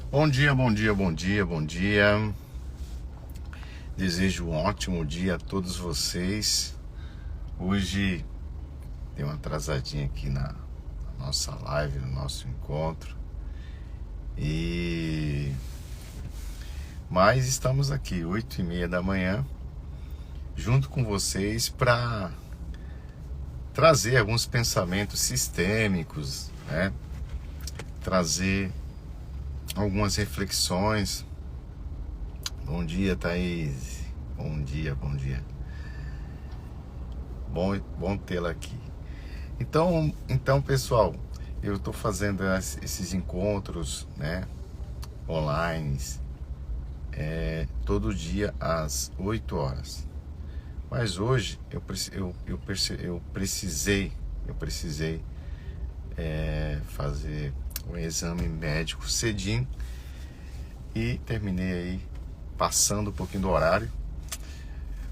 Bom dia, bom dia, bom dia, bom dia. Desejo um ótimo dia a todos vocês. Hoje deu uma atrasadinha aqui na nossa live, no nosso encontro. Mas estamos aqui, 8h30 da manhã, junto com vocês para trazer alguns pensamentos sistêmicos, né? Trazer algumas reflexões. Bom dia, Thaís. Bom dia, bom dia. Bom tê-la aqui. Então, pessoal, eu estou fazendo esses encontros, né, online, todo dia às 8 horas. Mas hoje eu precisei fazer um exame médico cedinho e terminei aí passando um pouquinho do horário.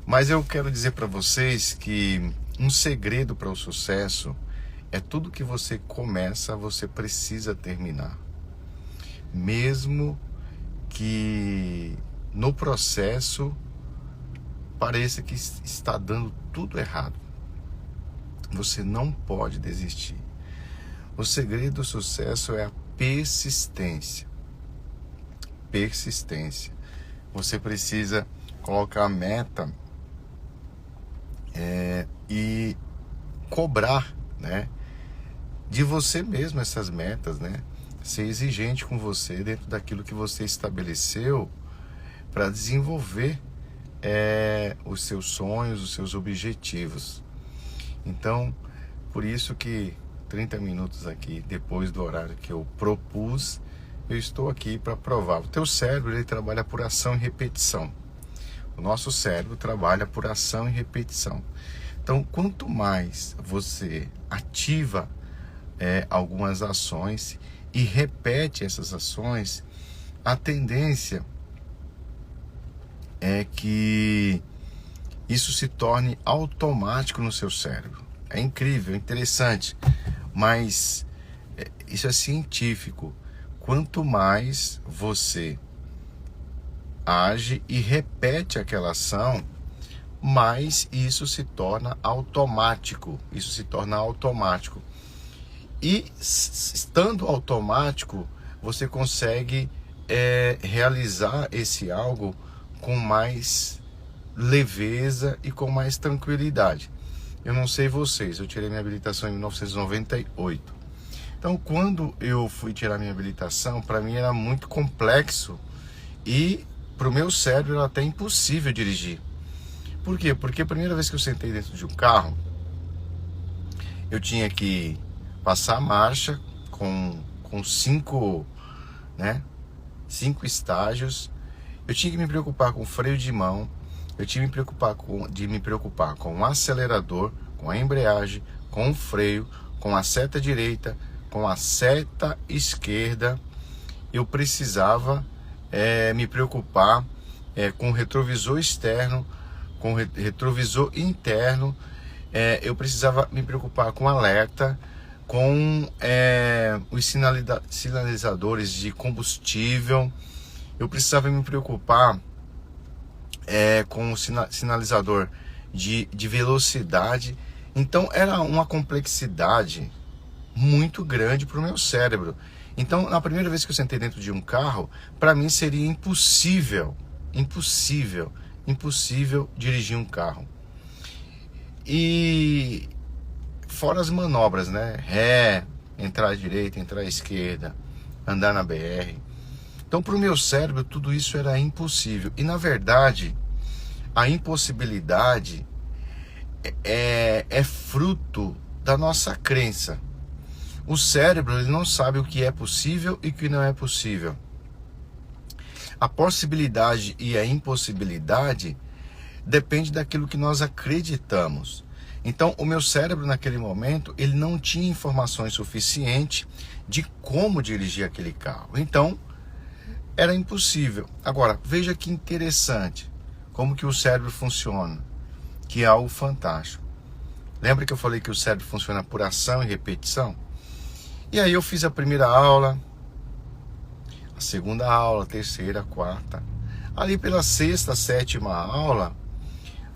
Mas eu quero dizer para vocês que um segredo para o sucesso é tudo que você começa, você precisa terminar. Mesmo que no processo pareça que está dando tudo errado, você não pode desistir. O segredo do sucesso é a persistência. Persistência. Você precisa colocar a meta e cobrar, né, de você mesmo essas metas, né? Ser exigente com você dentro daquilo que você estabeleceu para desenvolver os seus sonhos, os seus objetivos. Então, por isso que 30 minutos aqui depois do horário que eu propus, eu estou aqui para provar. O teu cérebro, ele trabalha por ação e repetição. O nosso cérebro trabalha por ação e repetição. Então, quanto mais você ativa algumas ações e repete essas ações, a tendência é que isso se torne automático no seu cérebro. É incrível, é interessante, mas isso é científico. Quanto mais você age e repete aquela ação, mais isso se torna automático. Isso se torna automático. E estando automático, você consegue realizar esse algo com mais leveza e com mais tranquilidade. Eu não sei vocês, eu tirei minha habilitação em 1998. Então, quando eu fui tirar minha habilitação, para mim era muito complexo e para o meu cérebro era até impossível dirigir. Por quê? Porque a primeira vez que eu sentei dentro de um carro, eu tinha que passar a marcha com 5 estágios. Eu tinha que me preocupar com o freio de mão, eu tinha de me preocupar com o acelerador, com a embreagem, com o freio, com a seta direita, com a seta esquerda. Eu precisava me preocupar com o retrovisor externo, com o retrovisor interno. Eu precisava me preocupar com alerta, com os sinalizadores de combustível. Eu precisava me preocupar com o sinalizador de velocidade. Então era uma complexidade muito grande para o meu cérebro. Então, na primeira vez que eu sentei dentro de um carro, para mim seria impossível dirigir um carro. E fora as manobras, né? Ré, entrar à direita, entrar à esquerda, andar na BR. Então, para o meu cérebro, tudo isso era impossível. E, na verdade, a impossibilidade é fruto da nossa crença. O cérebro, ele não sabe o que é possível e o que não é possível. A possibilidade e a impossibilidade depende daquilo que nós acreditamos. Então, o meu cérebro, naquele momento, ele não tinha informações suficientes de como dirigir aquele carro. Então, era impossível. Agora, veja que interessante como que o cérebro funciona, que é algo fantástico. Lembra que eu falei que o cérebro funciona por ação e repetição? E aí eu fiz a primeira aula, a segunda aula, a terceira, a quarta. Ali pela sexta, sétima aula,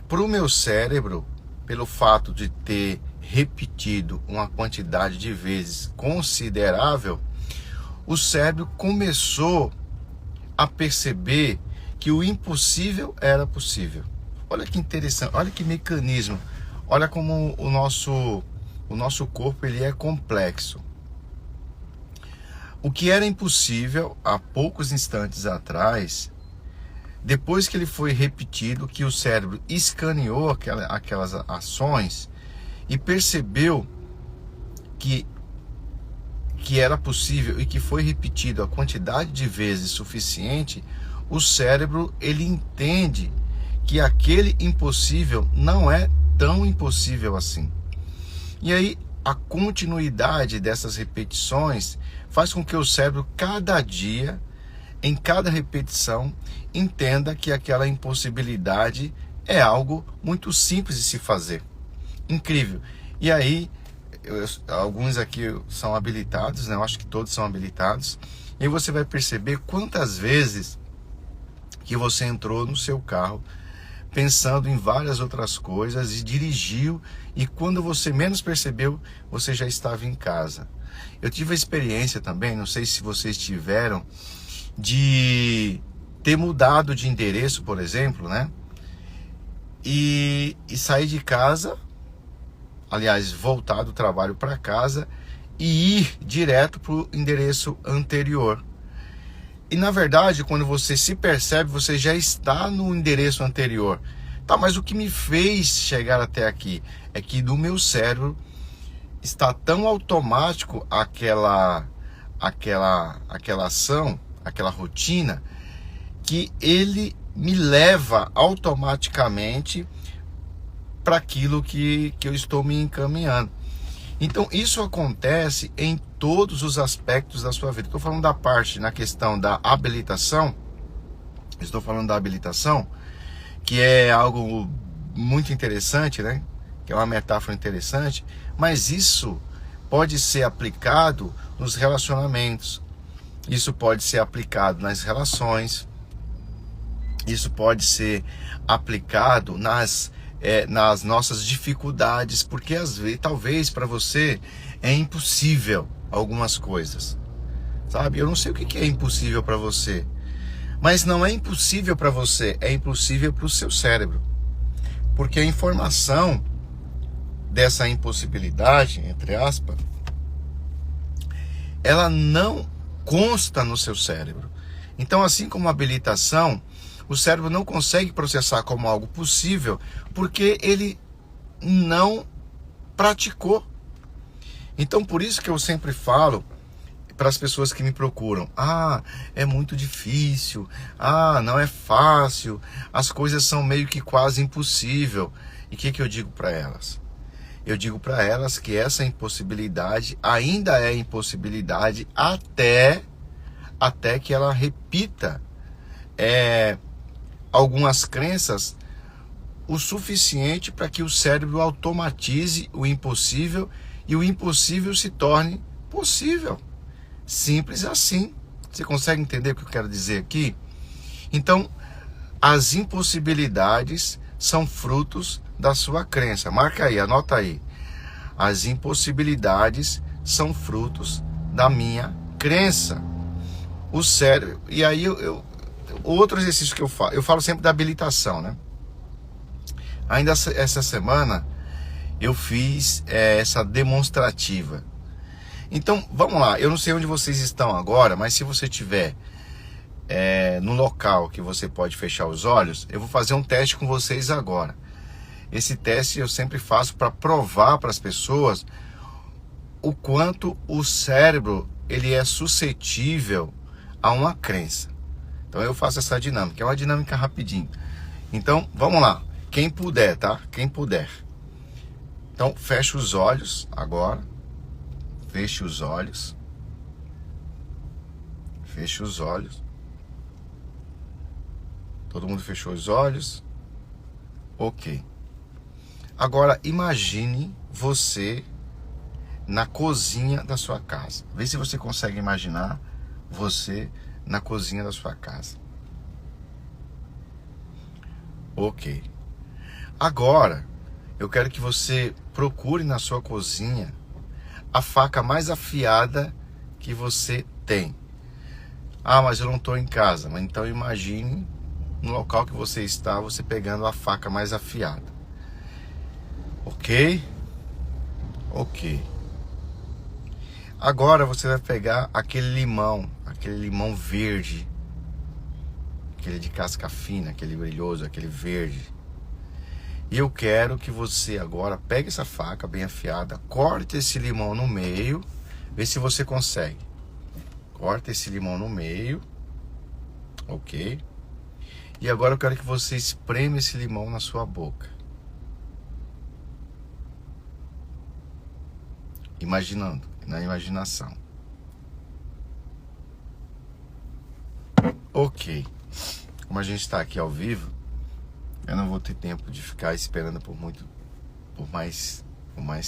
para o meu cérebro, pelo fato de ter repetido uma quantidade de vezes considerável, o cérebro começou a perceber que o impossível era possível. Olha que interessante, olha que mecanismo, olha como o nosso corpo ele é complexo. O que era impossível há poucos instantes atrás, depois que ele foi repetido, que o cérebro escaneou aquelas ações e percebeu que era possível e que foi repetido a quantidade de vezes suficiente, o cérebro ele entende que aquele impossível não é tão impossível assim. E aí a continuidade dessas repetições faz com que o cérebro cada dia, em cada repetição, entenda que aquela impossibilidade é algo muito simples de se fazer. Incrível. E aí, alguns aqui são habilitados, né? Eu acho que todos são habilitados. E você vai perceber quantas vezes que você entrou no seu carro pensando em várias outras coisas e dirigiu, e quando você menos percebeu, você já estava em casa. Eu tive a experiência também, não sei se vocês tiveram, de ter mudado de endereço, por exemplo, né? E sair de casa, aliás, voltar do trabalho para casa e ir direto para o endereço anterior. E na verdade, quando você se percebe, você já está no endereço anterior. Tá, mas o que me fez chegar até aqui é que no meu cérebro está tão automático aquela ação, aquela rotina, que ele me leva automaticamente para aquilo que eu estou me encaminhando. Então isso acontece em todos os aspectos da sua vida. Estou falando da parte na questão da habilitação. Estou falando da habilitação, que é algo muito interessante, né? Que é uma metáfora interessante. Mas isso pode ser aplicado nos relacionamentos. Isso pode ser aplicado nas relações. Isso pode ser aplicado nas nossas dificuldades, porque às vezes, talvez para você é impossível algumas coisas, sabe? Eu não sei o que é impossível para você, mas não é impossível para você, é impossível para o seu cérebro, porque a informação dessa impossibilidade, entre aspas, ela não consta no seu cérebro. Então, assim como a habilitação, o cérebro não consegue processar como algo possível porque ele não praticou. Então, por isso que eu sempre falo para as pessoas que me procuram: é muito difícil, não é fácil, as coisas são meio que quase impossível. E o que eu digo para elas? Eu digo para elas que essa impossibilidade ainda é impossibilidade até que ela repita algumas crenças o suficiente para que o cérebro automatize o impossível e o impossível se torne possível. Simples assim. Você consegue entender o que eu quero dizer aqui? Então, as impossibilidades são frutos da sua crença. Marca aí, anota aí. As impossibilidades são frutos da minha crença. O cérebro, e aí outro exercício que eu falo sempre da habilitação, né? Ainda essa semana eu fiz essa demonstrativa. Então, vamos lá, eu não sei onde vocês estão agora, mas se você estiver no local que você pode fechar os olhos, eu vou fazer um teste com vocês agora. Esse teste eu sempre faço para provar para as pessoas o quanto o cérebro ele é suscetível a uma crença. Então eu faço essa dinâmica, é uma dinâmica rapidinho. Então vamos lá, quem puder, tá? Quem puder. Então fecha os olhos agora. Feche os olhos. Feche os olhos. Todo mundo fechou os olhos? Ok. Agora imagine você na cozinha da sua casa. Vê se você consegue imaginar você na cozinha da sua casa. Ok. Agora, eu quero que você procure na sua cozinha a faca mais afiada que você tem. Ah, mas eu não estou em casa. Mas então imagine no local que você está, você pegando a faca mais afiada. Ok? Ok. Agora você vai pegar aquele limão verde, aquele de casca fina, aquele brilhoso, aquele verde. E eu quero que você agora pegue essa faca bem afiada, corte esse limão no meio, vê se você consegue. Corta esse limão no meio, ok? E agora eu quero que você espreme esse limão na sua boca. Imaginando, na imaginação. Ok. Como a gente está aqui ao vivo, eu não vou ter tempo de ficar esperando por mais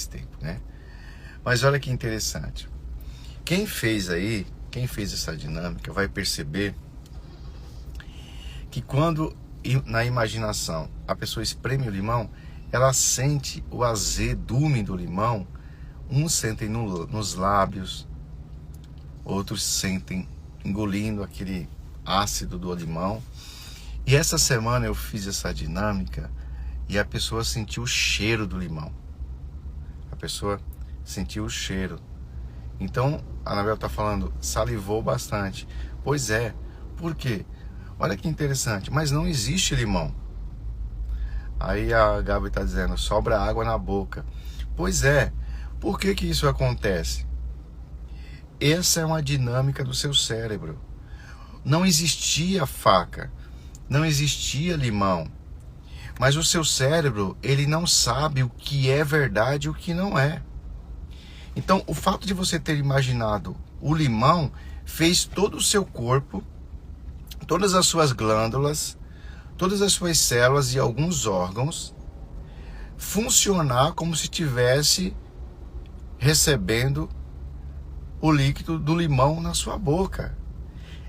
tempo, né? Mas olha que interessante. Quem fez essa dinâmica vai perceber que quando na imaginação a pessoa espreme o limão, ela sente o azedume do limão. Uns sentem nos lábios, outros sentem engolindo aquele ácido do limão. E essa semana eu fiz essa dinâmica e a pessoa sentiu o cheiro do limão. A pessoa sentiu o cheiro. Então, a Anabel está falando, salivou bastante. Pois é, por quê? Olha que interessante, mas não existe limão. Aí a Gabi está dizendo, sobra água na boca. Pois é, por que isso acontece? Essa é uma dinâmica do seu cérebro. Não existia faca, não existia limão. Mas o seu cérebro, ele não sabe o que é verdade e o que não é. Então, o fato de você ter imaginado o limão fez todo o seu corpo, todas as suas glândulas, todas as suas células e alguns órgãos funcionar como se estivesse recebendo o líquido do limão na sua boca.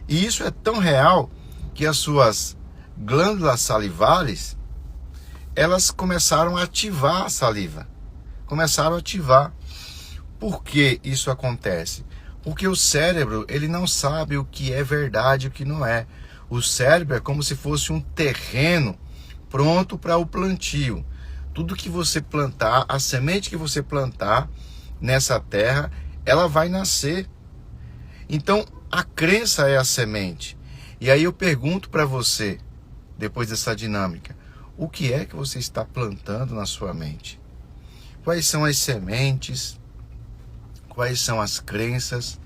E isso é tão real que as suas glândulas salivares, elas começaram a ativar a saliva. Começaram a ativar. Por que isso acontece? Porque o cérebro, ele não sabe o que é verdade e o que não é. O cérebro é como se fosse um terreno pronto para o plantio. Tudo que você plantar, a semente que você plantar nessa terra, ela vai nascer. Então, a crença é a semente. E aí eu pergunto para você, depois dessa dinâmica, o que é que você está plantando na sua mente? Quais são as sementes? Quais são as crenças?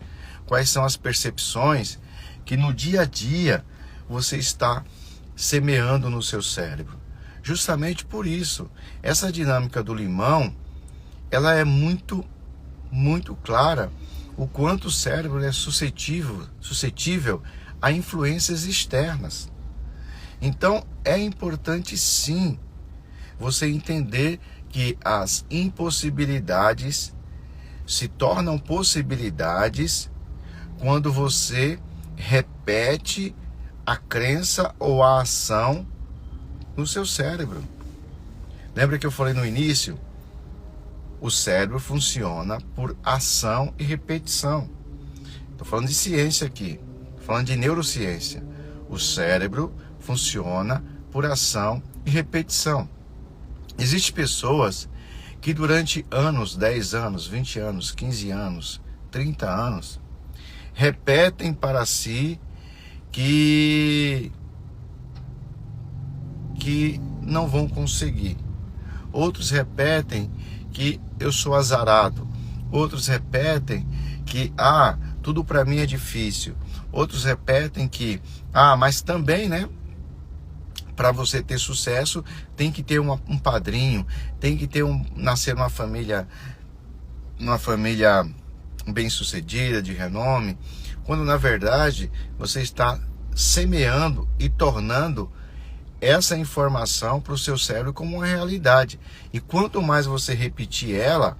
Quais são as percepções que no dia a dia você está semeando no seu cérebro? Justamente por isso, essa dinâmica do limão, ela é muito clara o quanto o cérebro é suscetível a influências externas. Então, é importante sim você entender que as impossibilidades se tornam possibilidades quando você repete a crença ou a ação no seu cérebro. Lembra que eu falei no início? O cérebro funciona por ação e repetição. Estou falando de ciência aqui, estou falando de neurociência. O cérebro funciona por ação e repetição. Existem pessoas que durante anos, 10 anos, 20 anos, 15 anos, 30 anos, repetem para si que não vão conseguir. Outros repetem que eu sou azarado. Outros repetem que, tudo para mim é difícil. Outros repetem que, mas também, né? Para você ter sucesso, tem que ter um padrinho, tem que ter nascer numa família bem-sucedida, de renome, quando na verdade você está semeando e tornando essa informação para o seu cérebro como uma realidade. E quanto mais você repetir ela,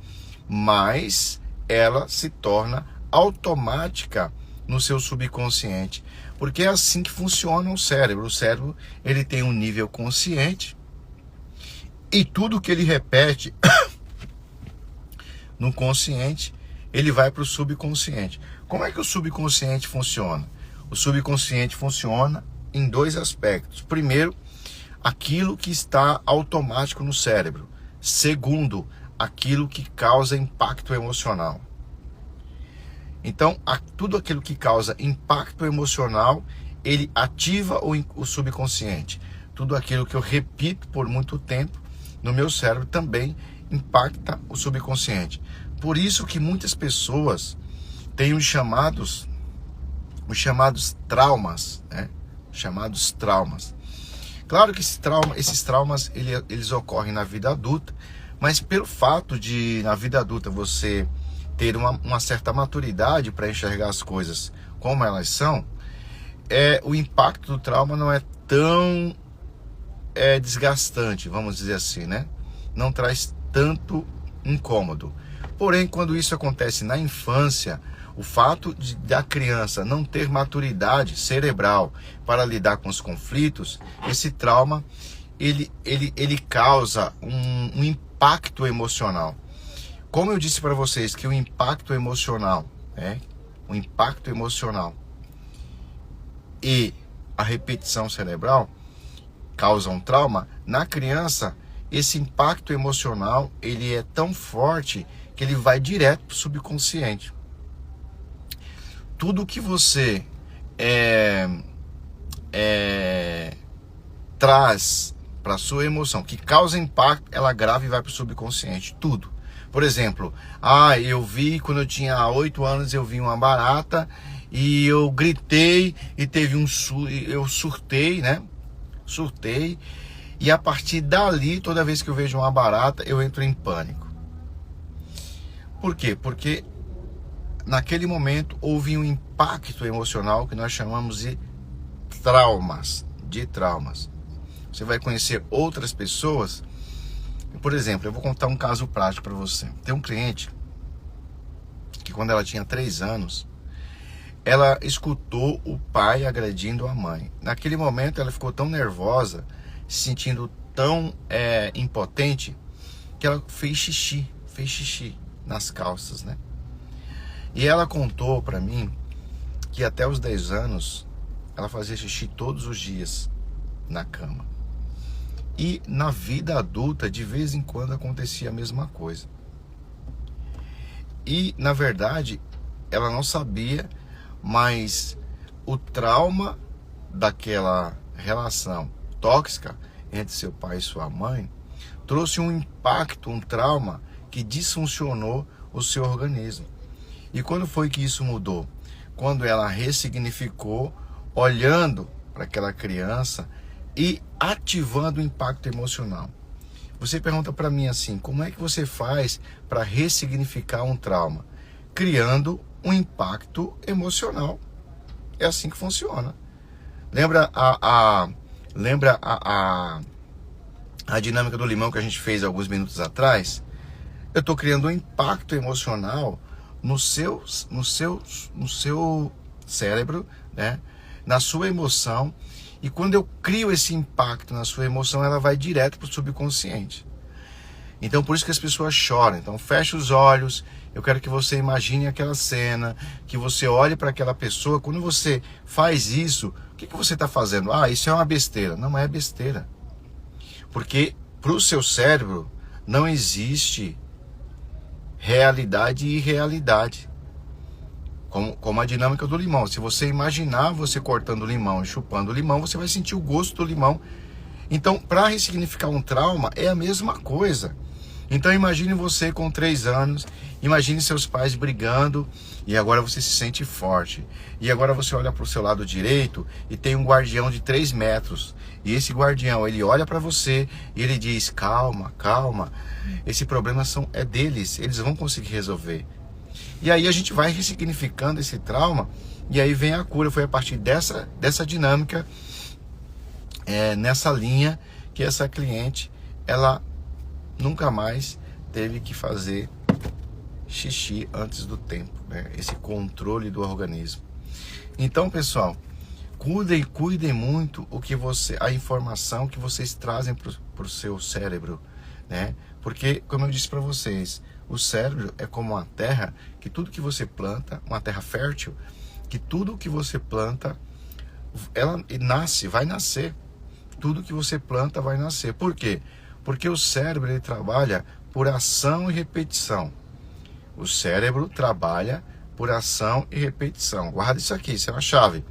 mais ela se torna automática no seu subconsciente, porque é assim que funciona o cérebro. O cérebro, ele tem um nível consciente e tudo que ele repete no consciente, ele vai para o subconsciente. Como é que o subconsciente funciona? O subconsciente funciona em dois aspectos. Primeiro, aquilo que está automático no cérebro. Segundo, aquilo que causa impacto emocional. Então, tudo aquilo que causa impacto emocional, ele ativa o subconsciente. Tudo aquilo que eu repito por muito tempo no meu cérebro também impacta o subconsciente. Por isso que muitas pessoas têm os chamados traumas, né? Chamados traumas. Claro que esses traumas eles ocorrem na vida adulta, mas pelo fato de na vida adulta você ter uma certa maturidade para enxergar as coisas como elas são, o impacto do trauma não é tão desgastante, vamos dizer assim, né? Não traz tanto incômodo. Porém, quando isso acontece na infância, o fato da criança não ter maturidade cerebral para lidar com os conflitos, esse trauma ele causa um impacto emocional. Como eu disse para vocês que o impacto emocional e a repetição cerebral causam um trauma, na criança esse impacto emocional ele é tão forte que ele vai direto para o subconsciente. Tudo que você traz para a sua emoção, que causa impacto, ela grava e vai para o subconsciente, tudo. Por exemplo, eu vi quando eu tinha 8 anos, eu vi uma barata e eu gritei e eu surtei, né? Surtei, e a partir dali, toda vez que eu vejo uma barata, eu entro em pânico. Por quê? Porque naquele momento houve um impacto emocional que nós chamamos de traumas. Você vai conhecer outras pessoas. Por exemplo, eu vou contar um caso prático para você. Tem um cliente que quando ela tinha 3 anos, ela escutou o pai agredindo a mãe. Naquele momento ela ficou tão nervosa, se sentindo tão impotente, que ela fez xixi nas calças, né? E ela contou para mim que até os 10 anos ela fazia xixi todos os dias na cama. E na vida adulta, de vez em quando, acontecia a mesma coisa. E, na verdade, ela não sabia, mas o trauma daquela relação tóxica entre seu pai e sua mãe trouxe um impacto, um trauma que disfuncionou o seu organismo. E quando foi que isso mudou? Quando ela ressignificou, olhando para aquela criança e ativando o impacto emocional. Você pergunta para mim assim, como é que você faz para ressignificar um trauma? Criando um impacto emocional. É assim que funciona. Lembra a dinâmica do limão que a gente fez alguns minutos atrás? Eu estou criando um impacto emocional no seu cérebro, né? Na sua emoção. E quando eu crio esse impacto na sua emoção, ela vai direto para o subconsciente. Então, por isso que as pessoas choram. Então, fecha os olhos. Eu quero que você imagine aquela cena, que você olhe para aquela pessoa. Quando você faz isso, o que você está fazendo? Isso é uma besteira. Não é besteira. Porque para o seu cérebro não existe realidade e irrealidade. Como a dinâmica do limão. Se você imaginar você cortando o limão e chupando o limão, você vai sentir o gosto do limão. Então, para ressignificar um trauma, é a mesma coisa. Então, imagine você com 3 anos, imagine seus pais brigando, e agora você se sente forte. E agora você olha para o seu lado direito e tem um guardião de 3 metros. E esse guardião, ele olha para você e ele diz, calma, calma, esse problema é deles, eles vão conseguir resolver. E aí a gente vai ressignificando esse trauma e aí vem a cura. Foi a partir dessa dinâmica, nessa linha, que essa cliente, ela nunca mais teve que fazer xixi antes do tempo, né? Esse controle do organismo. Então, pessoal, cuidem muito a informação que vocês trazem para o seu cérebro, né? Porque, como eu disse para vocês, o cérebro é como uma terra, que tudo que você planta, uma terra fértil, que tudo que você planta, ela vai nascer. Tudo que você planta vai nascer. Por quê? Porque o cérebro, ele trabalha por ação e repetição. O cérebro trabalha por ação e repetição. Guarda isso aqui, isso é uma chave.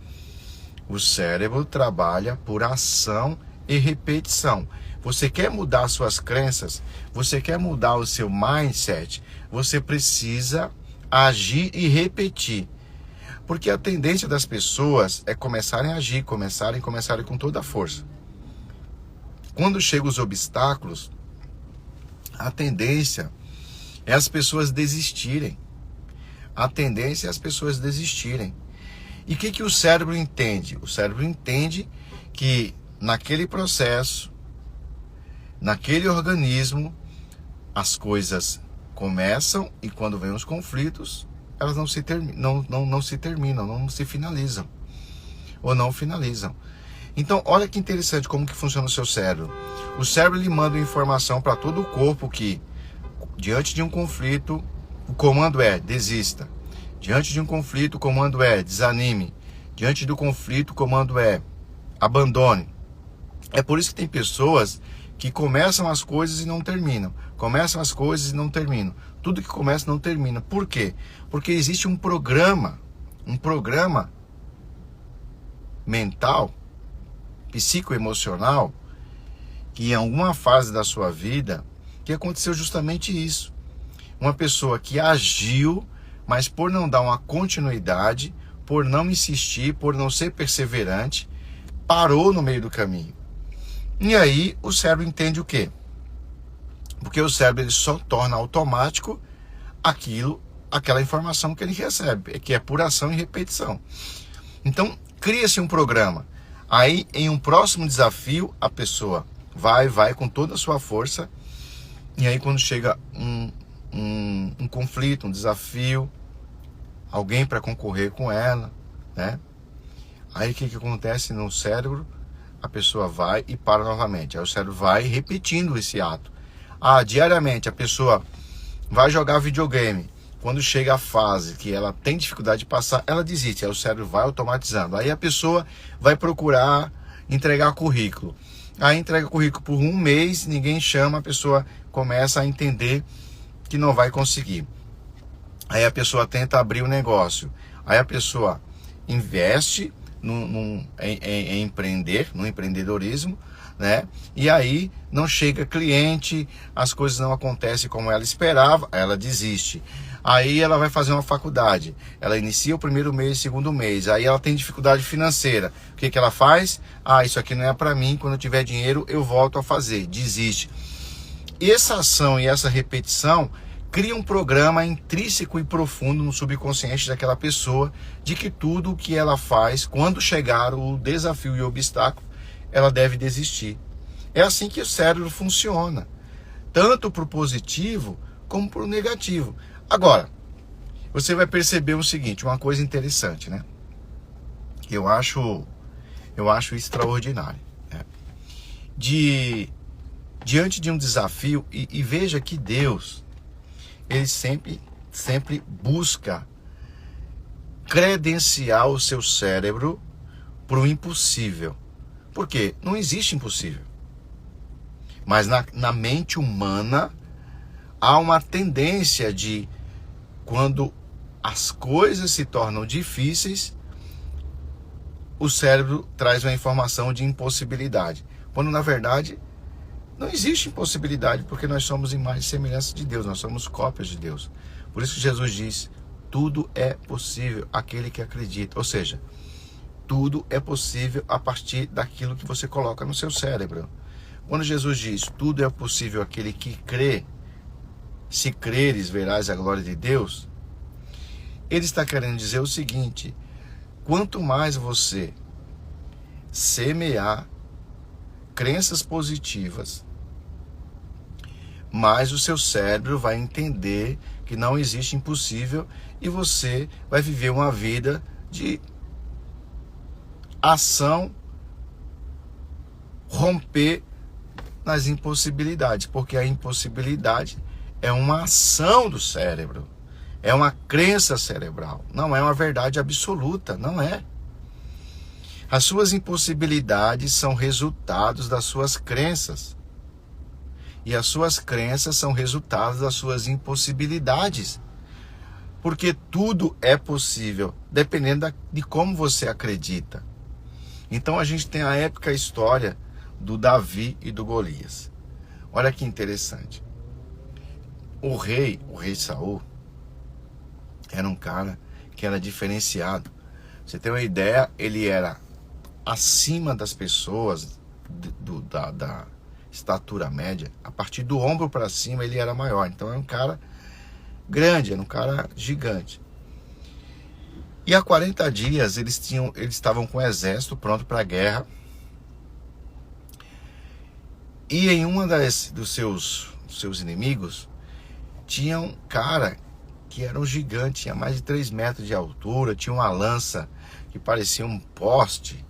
O cérebro trabalha por ação e repetição. Você quer mudar suas crenças? Você quer mudar o seu mindset? Você precisa agir e repetir. Porque a tendência das pessoas é começarem a agir, começarem com toda a força. Quando chegam os obstáculos, a tendência é as pessoas desistirem. A tendência é as pessoas desistirem. E o que o cérebro entende? O cérebro entende que naquele processo, naquele organismo, as coisas começam e quando vem os conflitos, elas não se terminam, não se finalizam. Ou não finalizam. Então, olha que interessante como que funciona o seu cérebro. O cérebro, ele manda informação para todo o corpo que, diante de um conflito, o comando é desista. Diante de um conflito, o comando é desanime. Diante do conflito, o comando é abandone. É por isso que tem pessoas que começam as coisas e não terminam. Começam as coisas e não terminam. Tudo que começa não termina. Por quê? Porque existe um programa mental, psicoemocional, que em alguma fase da sua vida, que aconteceu justamente isso. Uma pessoa que agiu, mas por não dar uma continuidade, por não insistir, por não ser perseverante, parou no meio do caminho. E aí o cérebro entende o quê? Porque o cérebro, ele só torna automático aquela informação que ele recebe, que é por ação e repetição. Então, cria-se um programa. Aí, em um próximo desafio, a pessoa vai com toda a sua força. E aí, quando chega um conflito, um desafio, alguém para concorrer com ela, né? Aí, o que acontece no cérebro? A pessoa vai e para novamente. Aí o cérebro vai repetindo esse ato. Diariamente, a pessoa vai jogar videogame. Quando chega a fase que ela tem dificuldade de passar, ela desiste. Aí o cérebro vai automatizando. Aí a pessoa vai procurar entregar currículo. Aí entrega currículo por um mês, ninguém chama, a pessoa começa a entender que não vai conseguir. Aí a pessoa tenta abrir o negócio. Aí a pessoa investe em empreender, no empreendedorismo, né? E aí não chega cliente, as coisas não acontecem como ela esperava, ela desiste. Aí ela vai fazer uma faculdade, ela inicia o primeiro mês, segundo mês, aí ela tem dificuldade financeira. O que ela faz? Isso aqui não é para mim, quando eu tiver dinheiro eu volto a fazer, desiste. E essa ação e essa repetição cria um programa intrínseco e profundo no subconsciente daquela pessoa, de que tudo o que ela faz, quando chegar o desafio e o obstáculo, ela deve desistir. É assim que o cérebro funciona, tanto para o positivo como para o negativo. Agora, você vai perceber o seguinte, uma coisa interessante, né? Eu acho extraordinário, né? Diante de um desafio, e veja que Deus, ele sempre busca credenciar o seu cérebro para o impossível. Por quê? Não existe impossível. Mas na mente humana há uma tendência de, quando as coisas se tornam difíceis, o cérebro traz uma informação de impossibilidade. Quando na verdade não existe impossibilidade, porque nós somos imagem e semelhança de Deus, nós somos cópias de Deus. Por isso que Jesus diz, tudo é possível àquele que acredita. Ou seja, tudo é possível a partir daquilo que você coloca no seu cérebro. Quando Jesus diz, tudo é possível àquele que crê, se creres verás a glória de Deus, ele está querendo dizer o seguinte, quanto mais você semear crenças positivas, mais o seu cérebro vai entender que não existe impossível e você vai viver uma vida de ação romper nas impossibilidades, porque a impossibilidade é uma ação do cérebro, é uma crença cerebral, não é uma verdade absoluta, não é. As suas impossibilidades são resultados das suas crenças, e as suas crenças são resultados das suas impossibilidades, porque tudo é possível, dependendo de como você acredita. Então a gente tem a épica história do Davi e do Golias. Olha que interessante. O rei Saul, era um cara que era diferenciado. Você tem uma ideia, ele era acima das pessoas da estatura média. A partir do ombro para cima ele era maior. Então era um cara grande, era um cara gigante. E há 40 dias eles estavam com o exército pronto para a guerra. E em uma dos seus inimigos tinha um cara que era um gigante, tinha mais de 3 metros de altura, tinha uma lança que parecia um poste,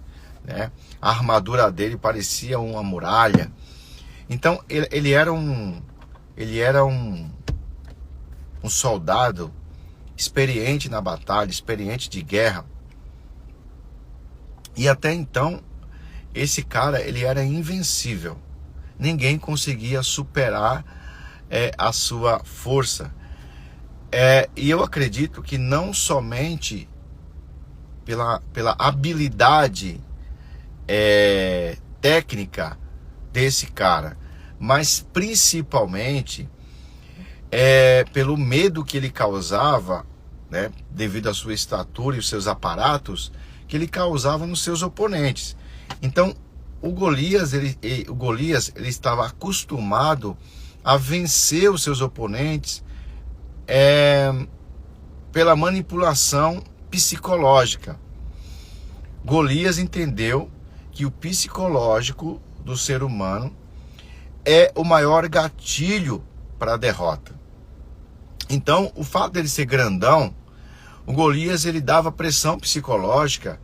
né? A armadura dele parecia uma muralha. Então ele era um soldado experiente na batalha, experiente de guerra. E até então esse cara, ele era invencível. Ninguém conseguia superar a sua força. E eu acredito que não somente pela habilidade técnica desse cara, mas principalmente pelo medo que ele causava, né, devido à sua estatura e os seus aparatos, que ele causava nos seus oponentes. Então o Golias ele estava acostumado a vencer os seus oponentes pela manipulação psicológica. Golias entendeu que o psicológico do ser humano é o maior gatilho para a derrota. Então, o fato dele ser grandão, o Golias ele dava pressão psicológica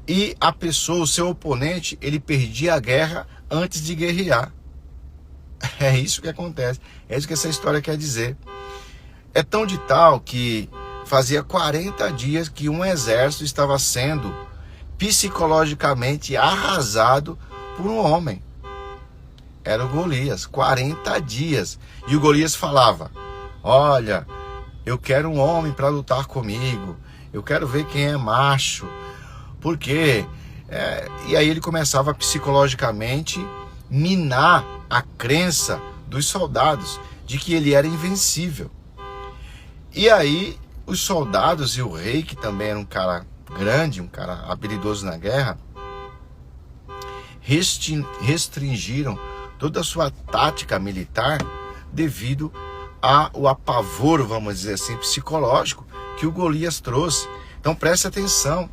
e a pessoa, o seu oponente, ele perdia a guerra antes de guerrear. É isso que acontece. É isso que essa história quer dizer. É tão de tal que fazia 40 dias que um exército estava sendo psicologicamente arrasado por um homem. Era o Golias, 40 dias. E o Golias falava: olha, eu quero um homem para lutar comigo, eu quero ver quem é macho. Por quê? E aí ele começava psicologicamente minar a crença dos soldados de que ele era invencível. E aí os soldados e o rei, que também era um cara grande, um cara habilidoso na guerra, restringiram toda a sua tática militar devido ao apavoro, vamos dizer assim, psicológico que o Golias trouxe. Então preste atenção,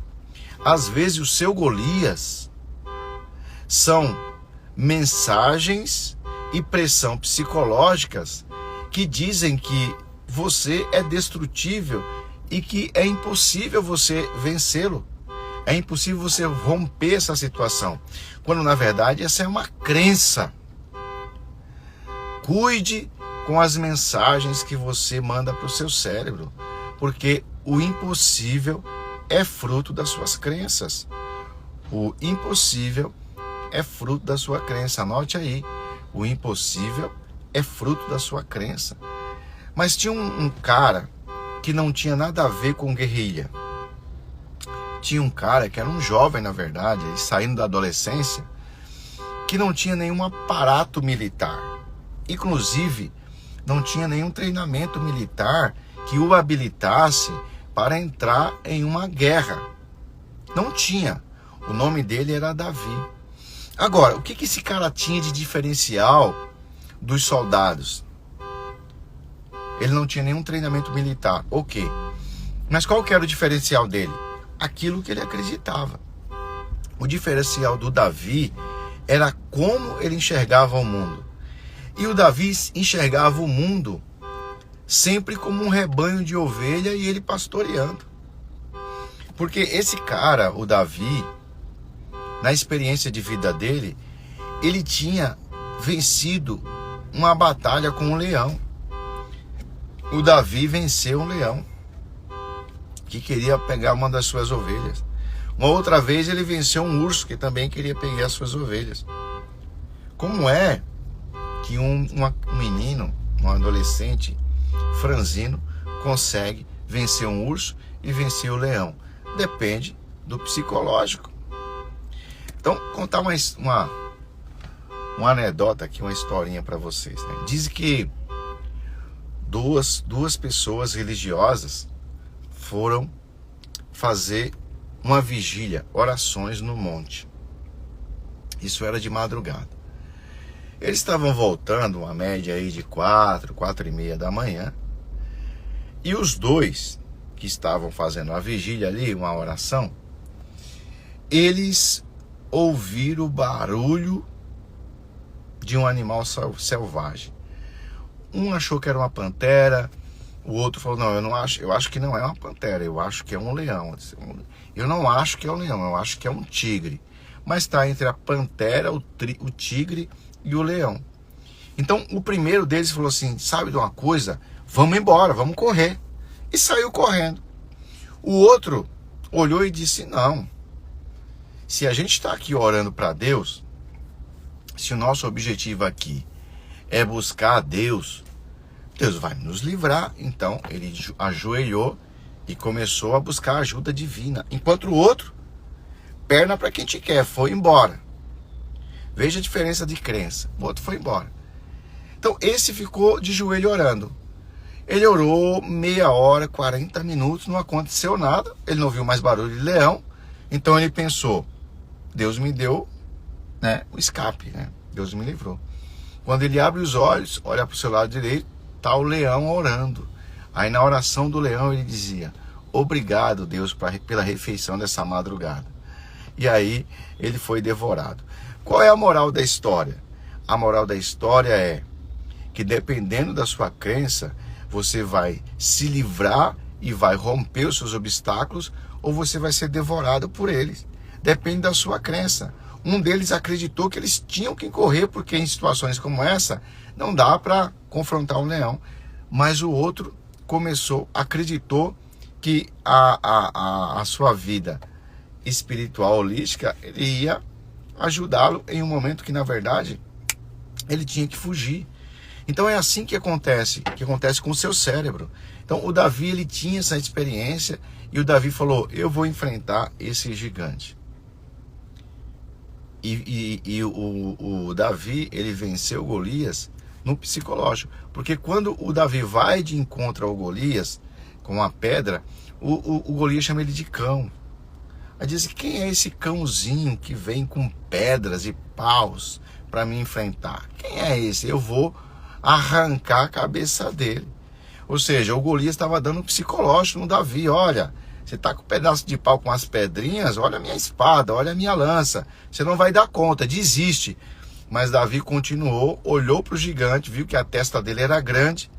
às vezes o seu Golias são mensagens e pressão psicológicas que dizem que você é destrutível e que é impossível você vencê-lo. É impossível você romper essa situação, quando na verdade essa é uma crença. Cuide com as mensagens que você manda para o seu cérebro, porque o impossível é fruto das suas crenças. O impossível é fruto da sua crença. Anote aí, o impossível é fruto da sua crença. Mas tinha um cara que não tinha nada a ver com guerrilha. Tinha um cara que era um jovem, na verdade, saindo da adolescência, que não tinha nenhum aparato militar. Inclusive, não tinha nenhum treinamento militar que o habilitasse para entrar em uma guerra. Não tinha. O nome dele era Davi. Agora, o que esse cara tinha de diferencial dos soldados? Ele não tinha nenhum treinamento militar. Ok. Mas qual que era o diferencial dele? Aquilo que ele acreditava. O diferencial do Davi era como ele enxergava o mundo. E o Davi enxergava o mundo sempre como um rebanho de ovelha e ele pastoreando. Porque esse cara, o Davi, na experiência de vida dele, ele tinha vencido uma batalha com um leão. O Davi venceu um leão que queria pegar uma das suas ovelhas. Uma outra vez ele venceu um urso que também queria pegar as suas ovelhas. Como é que um menino, um adolescente franzino, consegue vencer um urso e vencer o leão? Depende do psicológico. Então, contar uma anedota aqui, uma historinha para vocês, né? Diz que duas pessoas religiosas foram fazer uma vigília, orações no monte. Isso era de madrugada. Eles estavam voltando, uma média aí de 4h30 da manhã, e os dois que estavam fazendo a vigília ali, uma oração, eles ouviram o barulho de um animal selvagem. Um achou que era uma pantera, o outro falou, não, eu acho que não é uma pantera, eu acho que é um leão. Eu não acho que é um leão, eu acho que é um tigre. Mas está entre a pantera, o tigre e o leão. Então o primeiro deles falou assim, sabe de uma coisa? Vamos embora, vamos correr. E saiu correndo. O outro olhou e disse, não, se a gente está aqui orando para Deus, se o nosso objetivo aqui é buscar a Deus, Deus vai nos livrar. Então ele ajoelhou e começou a buscar ajuda divina. Enquanto o outro, perna para quem te quer, foi embora. Veja a diferença de crença. O outro foi embora. Então esse ficou de joelho orando. Ele orou meia hora, 40 minutos, não aconteceu nada. Ele não viu mais barulho de leão. Então ele pensou, Deus me deu, né, o escape, né? Deus me livrou. Quando ele abre os olhos, olha para o seu lado direito, está o leão orando. Aí na oração do leão ele dizia, obrigado Deus pela refeição dessa madrugada. E aí ele foi devorado. Qual é a moral da história? A moral da história é que dependendo da sua crença, você vai se livrar e vai romper os seus obstáculos, ou você vai ser devorado por eles. Depende da sua crença. Um deles acreditou que eles tinham que correr, porque em situações como essa, não dá para confrontar um leão. Mas o outro acreditou que a sua vida espiritual, holística, ele ia ajudá-lo em um momento que, na verdade, ele tinha que fugir. Então é assim que acontece com o seu cérebro. Então o Davi, ele tinha essa experiência, e o Davi falou, eu vou enfrentar esse gigante. E o Davi, ele venceu Golias no psicológico. Porque quando o Davi vai de encontro ao Golias, com a pedra, o Golias chama ele de cão. Aí diz, quem é esse cãozinho que vem com pedras e paus para me enfrentar? Quem é esse? Eu vou arrancar a cabeça dele. Ou seja, o Golias estava dando um psicológico no Davi. Olha, você está com um pedaço de pau com as pedrinhas, olha a minha espada, olha a minha lança. Você não vai dar conta, desiste. Mas Davi continuou, olhou para o gigante, viu que a testa dele era grande,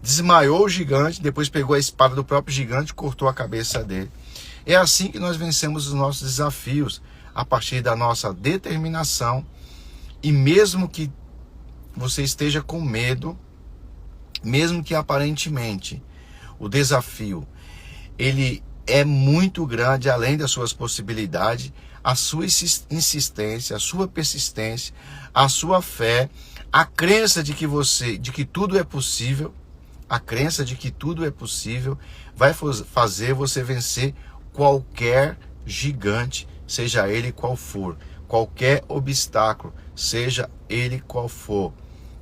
desmaiou o gigante, depois pegou a espada do próprio gigante e cortou a cabeça dele. É assim que nós vencemos os nossos desafios, a partir da nossa determinação. E mesmo que você esteja com medo, mesmo que aparentemente o desafio ele é muito grande, além das suas possibilidades, a sua insistência, a sua persistência, a sua fé, a crença de que tudo é possível, a crença de que tudo é possível vai fazer você vencer qualquer gigante, seja ele qual for, qualquer obstáculo, seja ele qual for.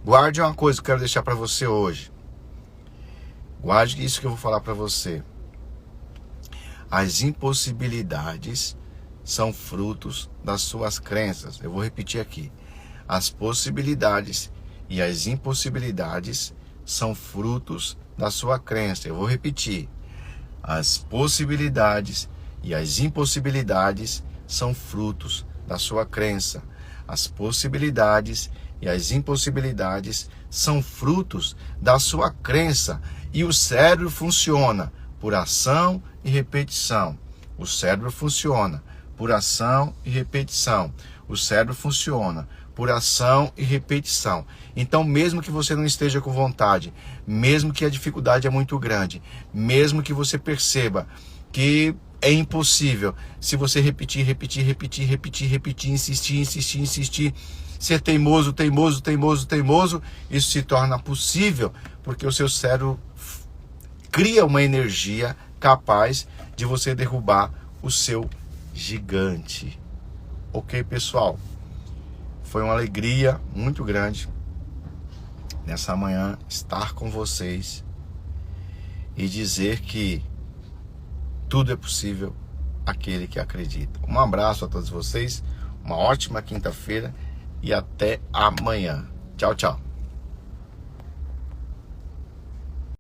Guarde uma coisa que eu quero deixar para você hoje. Guarde isso que eu vou falar para você. As impossibilidades são frutos das suas crenças. Eu vou repetir aqui. As possibilidades e as impossibilidades são frutos da sua crença. Eu vou repetir. As possibilidades e as impossibilidades são frutos da sua crença. As possibilidades e as impossibilidades são frutos da sua crença. E o cérebro funciona por ação e repetição. O cérebro funciona por ação e repetição. O cérebro funciona por ação e repetição. Então, mesmo que você não esteja com vontade, mesmo que a dificuldade é muito grande, mesmo que você perceba que é impossível, se você repetir, insistir, ser teimoso, isso se torna possível, porque o seu cérebro cria uma energia capaz de você derrubar o seu gigante. Ok, pessoal? Foi uma alegria muito grande nessa manhã estar com vocês e dizer que tudo é possível aquele que acredita. Um abraço a todos vocês, uma ótima quinta-feira e até amanhã. Tchau, tchau.